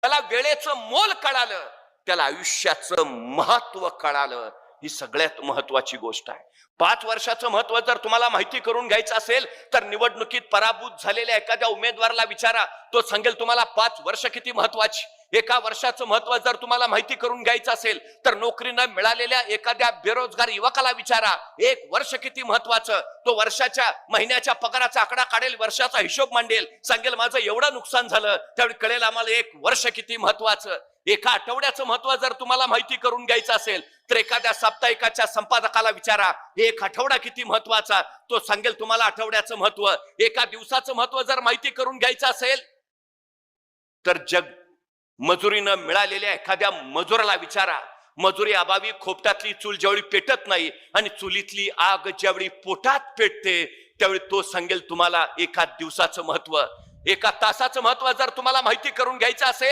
त्याला वेळेचं मोल कळालं, त्याला आयुष्याचं महत्व कळालं. ही सगळ्यात महत्वाची गोष्ट आहे. 5 वर्षाचं महत्व जर तुम्हाला माहिती करून घ्यायचं असेल तर निवडणुकीत पराभूत झालेल्या एखाद्या उमेदवाराला विचारा, तो सांगेल तुम्हाला 5 वर्ष किती महत्वाची. 1 वर्षाचं महत्व जर तुम्हाला माहिती करून घ्यायचं असेल तर नोकरी न मिळालेल्या एखाद्या बेरोजगार युवकाला विचारा, 1 वर्ष किती महत्वाचं. तो वर्षाच्या महिन्याच्या पगाराचा आकडा काढेल, वर्षाचा हिशोब मांडेल, सांगेल माझं एवढं नुकसान झालं. त्यावेळी कळेल आम्हाला 1 वर्ष किती महत्वाचं. 1 आठवड्याचं महत्व जर तुम्हाला माहिती करून घ्यायचं असेल तर एखाद्या साप्ताहिकाच्या संपादकाला विचारा, 1 आठवडा किती महत्वाचा. तो सांगेल तुम्हाला आठवड्याचं महत्व. 1 दिवसाचं महत्व जर माहिती करून घ्यायचं असेल तर मजुरीनं मिळालेल्या एखाद्या मजुराला विचारा. मजुरी अभावी खोपटातली चूल ज्यावेळी पेटत नाही आणि चुलीतली आग ज्यावेळी पोटात पेटते त्यावेळी तो सांगेल तुम्हाला 1 दिवसाचं महत्व. 1 तासाचं महत्व जर तुम्हाला माहिती करून घ्यायचं असेल